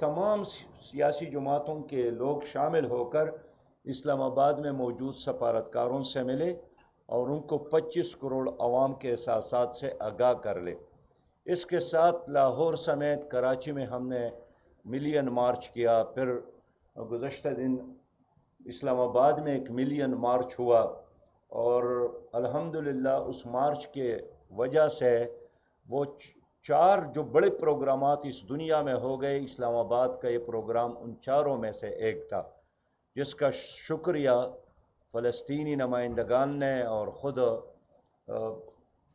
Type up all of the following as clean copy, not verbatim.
تمام سیاسی جماعتوں کے لوگ شامل ہو کر اسلام آباد میں موجود سفارتکاروں سے ملے اور ان کو 25 کروڑ عوام کے احساسات سے آگاہ کر لے۔ اس کے ساتھ لاہور سمیت کراچی میں ہم نے ملین مارچ کیا، پھر گزشتہ دن اسلام آباد میں ایک ملین مارچ ہوا، اور الحمدللہ اس مارچ کے وجہ سے وہ 4 جو بڑے پروگرامات اس دنیا میں ہو گئے، اسلام آباد کا یہ پروگرام ان 4 میں سے ایک تھا، جس کا شکریہ فلسطینی نمائندگان نے اور خود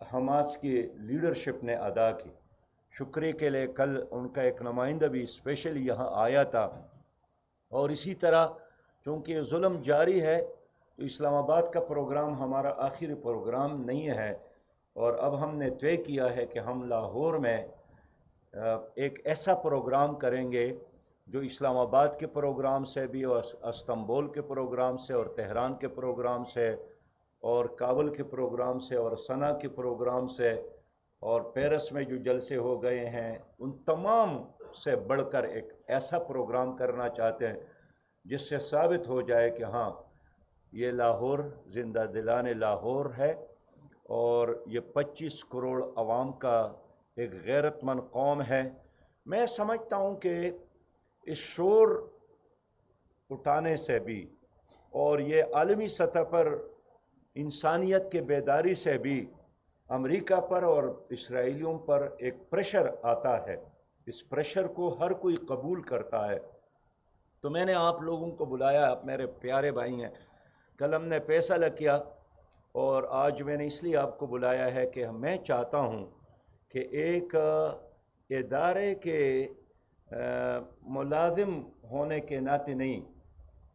حماس کی لیڈرشپ نے ادا کی۔ شکریہ کے لیے کل ان کا ایک نمائندہ بھی اسپیشلی یہاں آیا تھا۔ اور اسی طرح چونکہ یہ ظلم جاری ہے تو اسلام آباد کا پروگرام ہمارا آخری پروگرام نہیں ہے، اور اب ہم نے طے کیا ہے کہ ہم لاہور میں ایک ایسا پروگرام کریں گے جو اسلام آباد کے پروگرام سے بھی، اور استنبول کے پروگرام سے، اور تہران کے پروگرام سے، اور کابل کے پروگرام سے، اور سنا کے پروگرام سے، اور پیرس میں جو جلسے ہو گئے ہیں، ان تمام سے بڑھ کر ایک ایسا پروگرام کرنا چاہتے ہیں جس سے ثابت ہو جائے کہ ہاں یہ لاہور زندہ دلان لاہور ہے، اور یہ 25 کروڑ عوام کا ایک غیرت مند قوم ہے۔ میں سمجھتا ہوں کہ اس شور اٹھانے سے بھی، اور یہ عالمی سطح پر انسانیت کے بیداری سے بھی امریکہ پر اور اسرائیلیوں پر ایک پریشر آتا ہے، اس پریشر کو ہر کوئی قبول کرتا ہے۔ تو میں نے آپ لوگوں کو بلایا، آپ میرے پیارے بھائی ہیں، کل ہم نے فیصلہ کیا، اور آج میں نے اس لیے آپ کو بلایا ہے کہ میں چاہتا ہوں کہ ایک ادارے کے ملازم ہونے کے ناطے نہیں،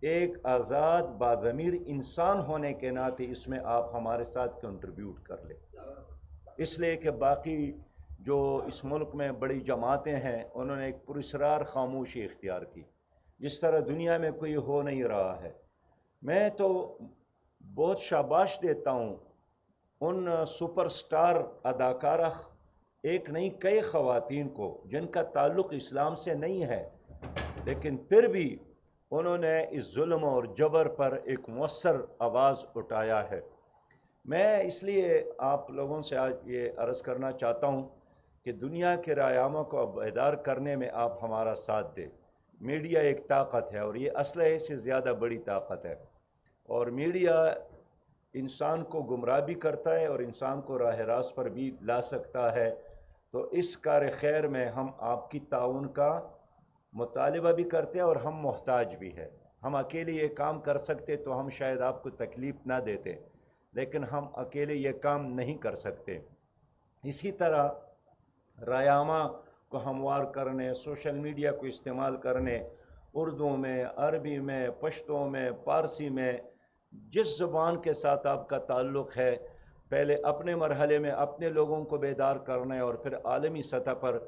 ایک آزاد باضمیر انسان ہونے کے ناطے اس میں آپ ہمارے ساتھ کنٹریبیوٹ کر لیں، اس لیے کہ باقی جو اس ملک میں بڑی جماعتیں ہیں انہوں نے ایک پراسرار خاموشی اختیار کی، جس طرح دنیا میں کوئی ہو نہیں رہا ہے۔ میں تو بہت شاباش دیتا ہوں ان سپر سٹار اداکارہ، ایک نہیں کئی خواتین کو جن کا تعلق اسلام سے نہیں ہے، لیکن پھر بھی انہوں نے اس ظلم اور جبر پر ایک مؤثر آواز اٹھایا ہے۔ میں اس لیے آپ لوگوں سے آج یہ عرض کرنا چاہتا ہوں کہ دنیا کے رایاموں کو بیدار کرنے میں آپ ہمارا ساتھ دیں۔ میڈیا ایک طاقت ہے، اور یہ اسلحے سے زیادہ بڑی طاقت ہے، اور میڈیا انسان کو گمراہ بھی کرتا ہے اور انسان کو راہ راست پر بھی لا سکتا ہے۔ تو اس کار خیر میں ہم آپ کی تعاون کا مطالبہ بھی کرتے ہیں، اور ہم محتاج بھی ہیں۔ ہم اکیلے یہ کام کر سکتے تو ہم شاید آپ کو تکلیف نہ دیتے، لیکن ہم اکیلے یہ کام نہیں کر سکتے۔ اسی طرح رایامہ کو ہموار کرنے، سوشل میڈیا کو استعمال کرنے، اردو میں، عربی میں، پشتو میں، پارسی میں، جس زبان کے ساتھ آپ کا تعلق ہے، پہلے اپنے مرحلے میں اپنے لوگوں کو بیدار کرنے، اور پھر عالمی سطح پر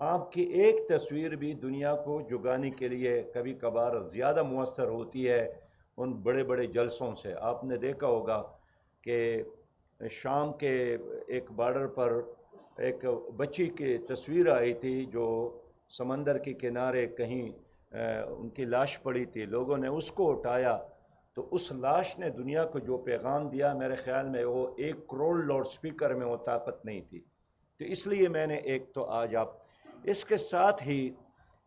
آپ کی ایک تصویر بھی دنیا کو جگانے کے لیے کبھی کبھار زیادہ مؤثر ہوتی ہے ان بڑے بڑے جلسوں سے۔ آپ نے دیکھا ہوگا کہ شام کے ایک بارڈر پر ایک بچی کی تصویر آئی تھی جو سمندر کے کنارے کہیں ان کی لاش پڑی تھی، لوگوں نے اس کو اٹھایا، تو اس لاش نے دنیا کو جو پیغام دیا، میرے خیال میں وہ 1 کروڑ لاؤڈ سپیکر میں وہ طاقت نہیں تھی۔ تو اس لیے میں نے ایک تو آج آپ اس کے ساتھ ہی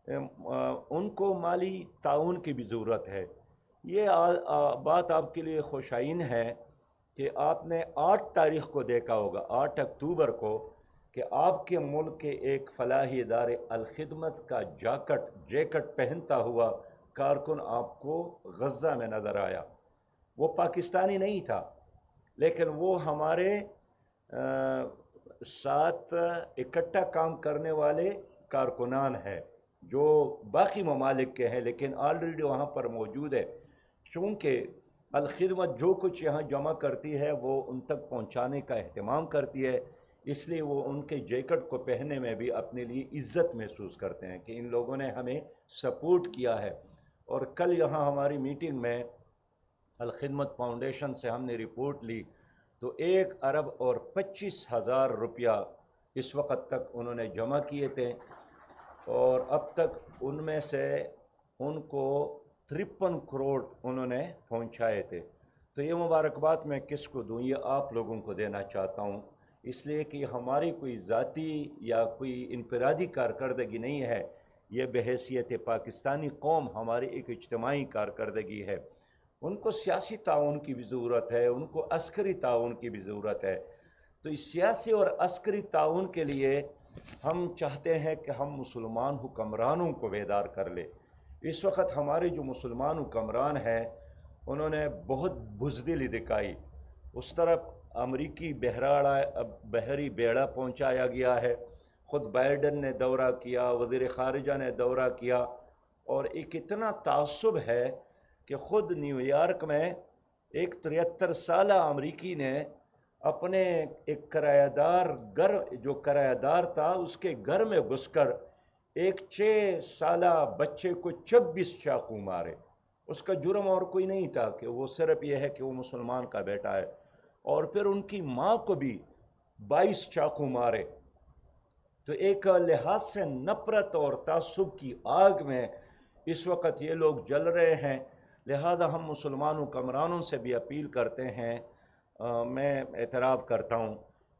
ان کو مالی تعاون کی بھی ضرورت ہے۔ یہ بات آپ کے لیے خوشائن ہے کہ آپ نے 8 تاریخ کو دیکھا ہوگا، 8 اکتوبر کو، کہ آپ کے ملک کے ایک فلاحی ادارے الخدمت کا جیکٹ پہنتا ہوا کارکن آپ کو غزہ میں نظر آیا۔ وہ پاکستانی نہیں تھا، لیکن وہ ہمارے ساتھ اکٹھا کام کرنے والے کارکنان ہیں جو باقی ممالک کے ہیں، لیکن آلریڈی وہاں پر موجود ہے۔ چونکہ الخدمت جو کچھ یہاں جمع کرتی ہے وہ ان تک پہنچانے کا اہتمام کرتی ہے، اس لیے وہ ان کے جیکٹ کو پہننے میں بھی اپنے لیے عزت محسوس کرتے ہیں کہ ان لوگوں نے ہمیں سپورٹ کیا ہے۔ اور کل یہاں ہماری میٹنگ میں الخدمت فاؤنڈیشن سے ہم نے رپورٹ لی، تو 1,25,000 روپیہ اس وقت تک انہوں نے جمع کیے تھے، اور اب تک ان میں سے ان کو 53 کروڑ انہوں نے پہنچائے تھے. تو یہ مبارکباد میں کس کو دوں؟ یہ آپ لوگوں کو دینا چاہتا ہوں، اس لیے کہ ہماری کوئی ذاتی یا کوئی انفرادی کارکردگی نہیں ہے، یہ بحیثیت پاکستانی قوم ہماری ایک اجتماعی کارکردگی ہے. ان کو سیاسی تعاون کی بھی ضرورت ہے، ان کو عسکری تعاون کی بھی ضرورت ہے. تو اس سیاسی اور عسکری تعاون کے لیے ہم چاہتے ہیں کہ ہم مسلمان حکمرانوں کو بیدار کر لیں. اس وقت ہمارے جو مسلمان حکمران ہیں انہوں نے بہت بزدلی دکھائی. اس طرف امریکی بحری بیڑا پہنچایا گیا ہے، خود بائیڈن نے دورہ کیا، وزیر خارجہ نے دورہ کیا، اور ایک اتنا تعصب ہے کہ خود نیو یارک میں ایک 73 سالہ امریکی نے اپنے ایک کرایہ دار گھر، جو کرایہ دار تھا اس کے گھر میں گھس کر ایک 6 سالہ بچے کو 26 چاقو مارے. اس کا جرم اور کوئی نہیں تھا کہ وہ صرف یہ ہے کہ وہ مسلمان کا بیٹا ہے. اور پھر ان کی ماں کو بھی 22 چاقو مارے. تو ایک لحاظ سے نفرت اور تعصب کی آگ میں اس وقت یہ لوگ جل رہے ہیں. لہذا ہم مسلمان حکمرانوں سے بھی اپیل کرتے ہیں، میں اعتراف کرتا ہوں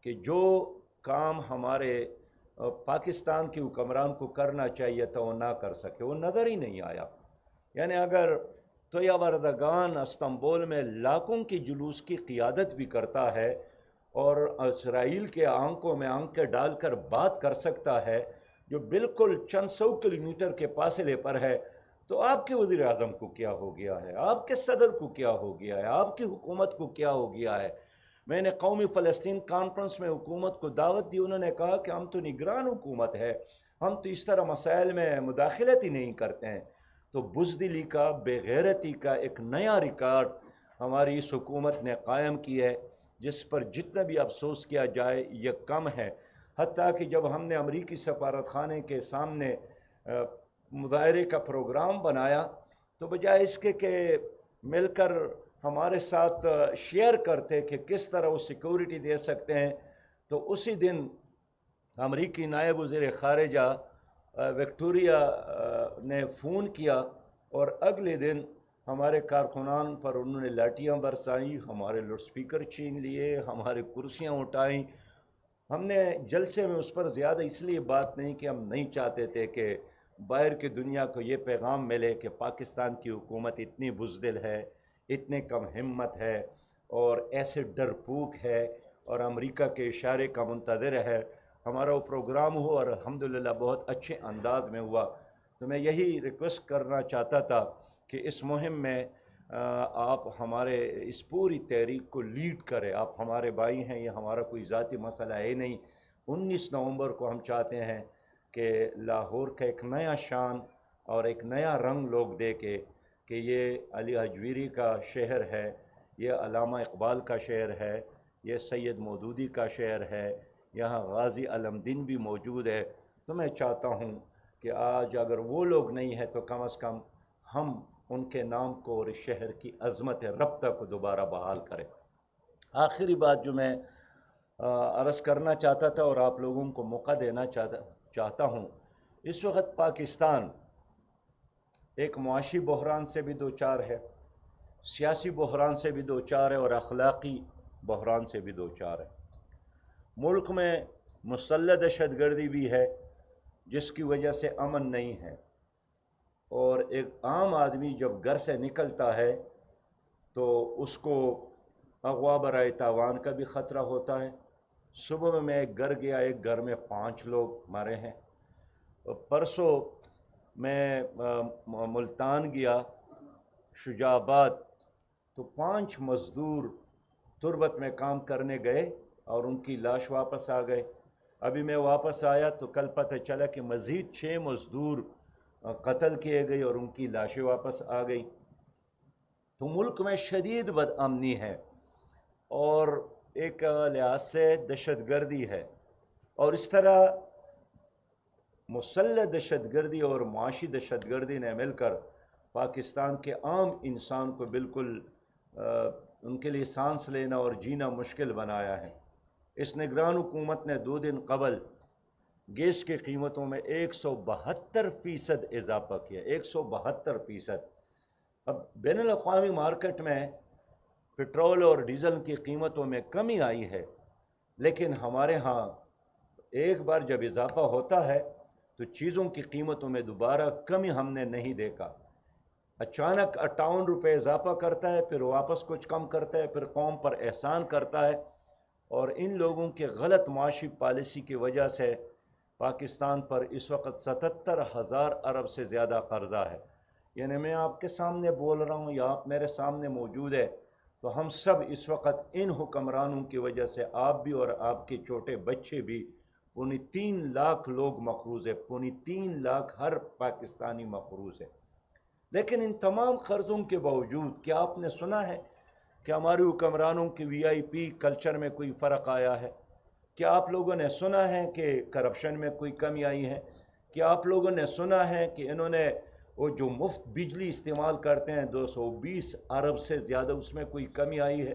کہ جو کام ہمارے پاکستان کے حکمران کو کرنا چاہیے تھا وہ نہ کر سکے، وہ نظر ہی نہیں آیا. یعنی اگر تویا اردگان استنبول میں لاکھوں کی جلوس کی قیادت بھی کرتا ہے اور اسرائیل کے آنکھوں میں آنکھیں ڈال کر بات کر سکتا ہے جو بالکل چند 100 کلومیٹر کے فاصلے پر ہے، تو آپ کے وزیر اعظم کو کیا ہو گیا ہے؟ آپ کے صدر کو کیا ہو گیا ہے؟ آپ کی حکومت کو کیا ہو گیا ہے؟ میں نے قومی فلسطین کانفرنس میں حکومت کو دعوت دی، انہوں نے کہا کہ ہم تو نگران حکومت ہے، ہم تو اس طرح مسائل میں مداخلت ہی نہیں کرتے ہیں. تو بزدلی کا، بے غیرتی کا ایک نیا ریکارڈ ہماری اس حکومت نے قائم کی ہے، جس پر جتنا بھی افسوس کیا جائے یہ کم ہے. حتیٰ کہ جب ہم نے امریکی سفارت خانے کے سامنے مظاہرے کا پروگرام بنایا تو بجائے اس کے کہ مل کر ہمارے ساتھ شیئر کرتے کہ کس طرح وہ سیکورٹی دے سکتے ہیں، تو اسی دن امریکی نائب وزیر خارجہ وکٹوریا نے فون کیا اور اگلے دن ہمارے کارکنان پر انہوں نے لاٹیاں برسائیں، ہمارے لاؤڈ سپیکر چھین لیے، ہمارے کرسیاں اٹھائیں. ہم نے جلسے میں اس پر زیادہ اس لیے بات نہیں کہ ہم نہیں چاہتے تھے کہ باہر کی دنیا کو یہ پیغام ملے کہ پاکستان کی حکومت اتنی بزدل ہے، اتنے کم ہمت ہے اور ایسے ڈرپوک ہے اور امریکہ کے اشارے کا منتظر ہے. ہمارا وہ پروگرام ہوا اور الحمدللہ بہت اچھے انداز میں ہوا. تو میں یہی ریکویسٹ کرنا چاہتا تھا کہ اس مہم میں آپ ہمارے اس پوری تحریک کو لیڈ کریں. آپ ہمارے بھائی ہیں، یہ ہمارا کوئی ذاتی مسئلہ ہے نہیں. 19 نومبر کو ہم چاہتے ہیں کہ لاہور کا ایک نیا شان اور ایک نیا رنگ لوگ دیکھیں کہ یہ علی حجویری کا شہر ہے، یہ علامہ اقبال کا شہر ہے، یہ سید مودودی کا شہر ہے، یہاں غازی علم دین بھی موجود ہے. تو میں چاہتا ہوں کہ آج اگر وہ لوگ نہیں ہیں تو کم از کم ہم ان کے نام کو اور اس شہر کی عظمت رابطہ کو دوبارہ بحال کریں. آخری بات جو میں عرض کرنا چاہتا تھا اور آپ لوگوں کو موقع دینا چاہتا ہوں، اس وقت پاکستان ایک معاشی بحران سے بھی دوچار ہے، سیاسی بحران سے بھی دوچار ہے اور اخلاقی بحران سے بھی دوچار ہے. ملک میں مسلح دہشت گردی بھی ہے جس کی وجہ سے امن نہیں ہے، اور ایک عام آدمی جب گھر سے نکلتا ہے تو اس کو اغوا برائے تاوان کا بھی خطرہ ہوتا ہے. صبح میں ایک گھر گیا، ایک گھر میں 5 لوگ مارے ہیں. پرسوں میں ملتان گیا، شجاع آباد، تو 5 مزدور تربت میں کام کرنے گئے اور ان کی لاش واپس آ گئے. ابھی میں واپس آیا تو کل پتہ چلا کہ مزید 6 مزدور قتل کیے گئے اور ان کی لاشیں واپس آ گئی. تو ملک میں شدید بدامنی ہے اور ایک لحاظ سے دہشت گردی ہے، اور اس طرح مسلح دہشت گردی اور معاشی دہشت گردی نے مل کر پاکستان کے عام انسان کو بالکل ان کے لیے سانس لینا اور جینا مشکل بنایا ہے. اس نگران حکومت نے 2 دن قبل گیس کی قیمتوں میں 172% اضافہ کیا، 172%۔ اب بین الاقوامی مارکیٹ میں پٹرول اور ڈیزل کی قیمتوں میں کمی آئی ہے، لیکن ہمارے ہاں ایک بار جب اضافہ ہوتا ہے تو چیزوں کی قیمتوں میں دوبارہ کمی ہم نے نہیں دیکھا۔ اچانک 58 روپے اضافہ کرتا ہے، پھر واپس کچھ کم کرتا ہے، پھر قوم پر احسان کرتا ہے، اور ان لوگوں کے غلط معاشی پالیسی کی وجہ سے پاکستان پر اس وقت 77,000 ارب سے زیادہ قرضہ ہے۔ یعنی میں آپ کے سامنے بول رہا ہوں یا آپ میرے سامنے موجود ہے، تو ہم سب اس وقت ان حکمرانوں کی وجہ سے، آپ بھی اور آپ کے چھوٹے بچے بھی، 3 لاکھ لوگ مقروض ہے، 3 لاکھ ہر پاکستانی مقروض ہے۔ لیکن ان تمام قرضوں کے باوجود کیا آپ نے سنا ہے کہ ہمارے حکمرانوں کی وی آئی پی کلچر میں کوئی فرق آیا ہے؟ کیا آپ لوگوں نے سنا ہے کہ کرپشن میں کوئی کمی آئی ہے؟ کیا آپ لوگوں نے سنا ہے کہ انہوں نے وہ جو مفت بجلی استعمال کرتے ہیں 220 ارب سے زیادہ، اس میں کوئی کمی آئی ہے؟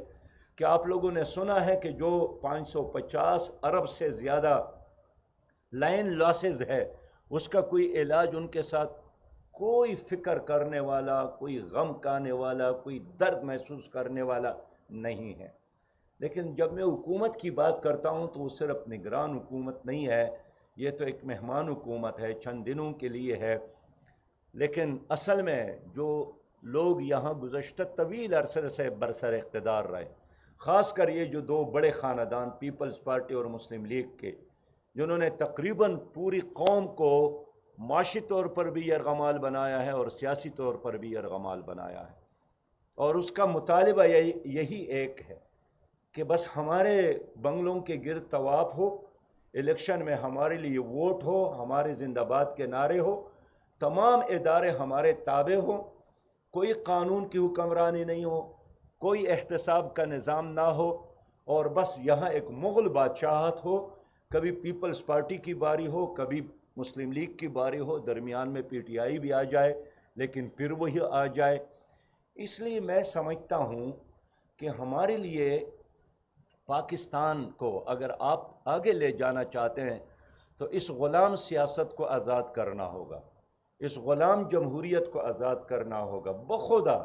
کیا آپ لوگوں نے سنا ہے کہ جو 550 ارب سے زیادہ لائن لاسز ہے، اس کا کوئی علاج ان کے ساتھ کوئی فکر کرنے والا، کوئی غم کانے والا، کوئی درد محسوس کرنے والا نہیں ہے؟ لیکن جب میں حکومت کی بات کرتا ہوں تو وہ صرف نگران حکومت نہیں ہے، یہ تو ایک مہمان حکومت ہے، چند دنوں کے لیے ہے۔ لیکن اصل میں جو لوگ یہاں گزشتہ طویل عرصے سے برسر اقتدار رہے، خاص کر یہ جو 2 بڑے خاندان پیپلز پارٹی اور مسلم لیگ کے، جنہوں نے تقریباً پوری قوم کو معاشی طور پر بھی یرغمال بنایا ہے اور سیاسی طور پر بھی یرغمال بنایا ہے، اور اس کا مطالبہ یہی ایک ہے کہ بس ہمارے بنگلوں کے گرد طواف ہو، الیکشن میں ہمارے لیے ووٹ ہو، ہمارے زندہ باد کے نعرے ہو، تمام ادارے ہمارے تابع ہوں، کوئی قانون کی حکمرانی نہیں ہو، کوئی احتساب کا نظام نہ ہو، اور بس یہاں ایک مغل بادشاہت ہو، کبھی پیپلز پارٹی کی باری ہو، کبھی مسلم لیگ کی باری ہو، درمیان میں پی ٹی آئی بھی آ جائے، لیکن پھر وہی آ جائے۔ اس لیے میں سمجھتا ہوں کہ ہمارے لیے پاکستان کو اگر آپ آگے لے جانا چاہتے ہیں تو اس غلام سیاست کو آزاد کرنا ہوگا، اس غلام جمہوریت کو آزاد کرنا ہوگا، بخدا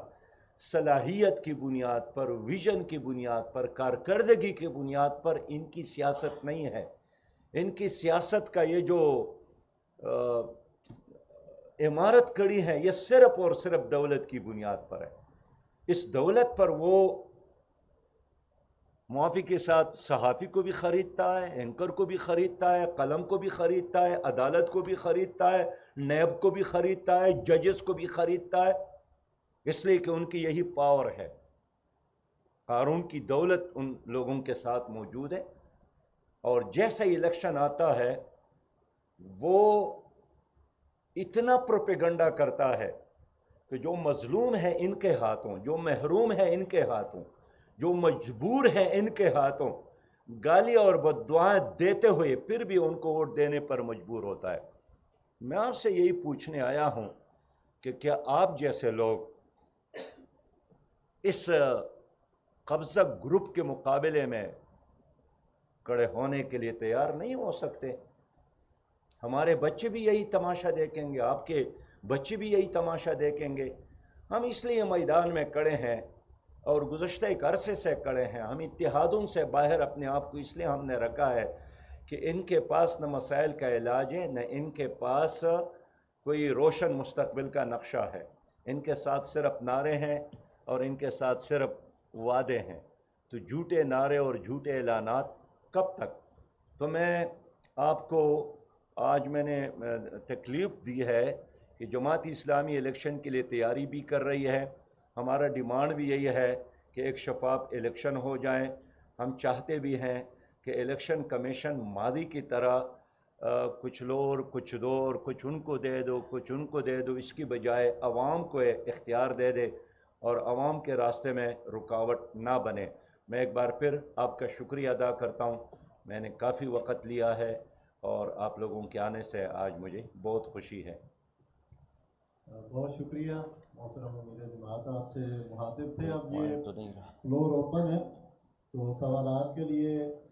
صلاحیت کی بنیاد پر، ویژن کی بنیاد پر، کارکردگی کی بنیاد پر ان کی سیاست نہیں ہے۔ ان کی سیاست کا یہ جو عمارت کڑی ہے، یہ صرف اور صرف دولت کی بنیاد پر ہے۔ اس دولت پر وہ معافی کے ساتھ صحافی کو بھی خریدتا ہے، اینکر کو بھی خریدتا ہے، قلم کو بھی خریدتا ہے، عدالت کو بھی خریدتا ہے، نیب کو بھی خریدتا ہے، ججز کو بھی خریدتا ہے، اس لیے کہ ان کی یہی پاور ہے۔ قارون کی دولت ان لوگوں کے ساتھ موجود ہے، اور جیسے الیکشن آتا ہے وہ اتنا پروپیگنڈا کرتا ہے کہ جو مظلوم ہے ان کے ہاتھوں، جو محروم ہے ان کے ہاتھوں، جو مجبور ہے ان کے ہاتھوں، گالی اور بددعائیں دیتے ہوئے پھر بھی ان کو ووٹ دینے پر مجبور ہوتا ہے۔ میں آپ سے یہی پوچھنے آیا ہوں کہ کیا آپ جیسے لوگ اس قبضہ گروپ کے مقابلے میں کھڑے ہونے کے لیے تیار نہیں ہو سکتے؟ ہمارے بچے بھی یہی تماشا دیکھیں گے، آپ کے بچے بھی یہی تماشا دیکھیں گے۔ ہم اس لیے میدان میں کھڑے ہیں اور گزشتہ ایک عرصے سے کھڑے ہیں، ہم اتحادوں سے باہر اپنے آپ کو اس لیے ہم نے رکھا ہے کہ ان کے پاس نہ مسائل کا علاج ہے، نہ ان کے پاس کوئی روشن مستقبل کا نقشہ ہے۔ ان کے ساتھ صرف نعرے ہیں اور ان کے ساتھ صرف وعدے ہیں۔ تو جھوٹے نعرے اور جھوٹے اعلانات کب تک؟ تو میں آپ کو آج میں نے تکلیف دی ہے کہ جماعت اسلامی الیکشن کے لیے تیاری بھی کر رہی ہے، ہمارا ڈیمانڈ بھی یہی ہے کہ ایک شفاف الیکشن ہو جائیں۔ ہم چاہتے بھی ہیں کہ الیکشن کمیشن ماضی کی طرح کچھ لو اور کچھ دو اور کچھ ان کو دے دو کچھ ان کو دے دو، اس کی بجائے عوام کو اختیار دے دے اور عوام کے راستے میں رکاوٹ نہ بنے۔ میں ایک بار پھر آپ کا شکریہ ادا کرتا ہوں، میں نے کافی وقت لیا ہے اور آپ لوگوں کے آنے سے آج مجھے بہت خوشی ہے۔ بہت شکریہ محترم امیر جماعت، آپ سے مخاطب تھے۔ اب یہ تو نہیں رہا فلور اوپن ہے، تو سوالات کے لیے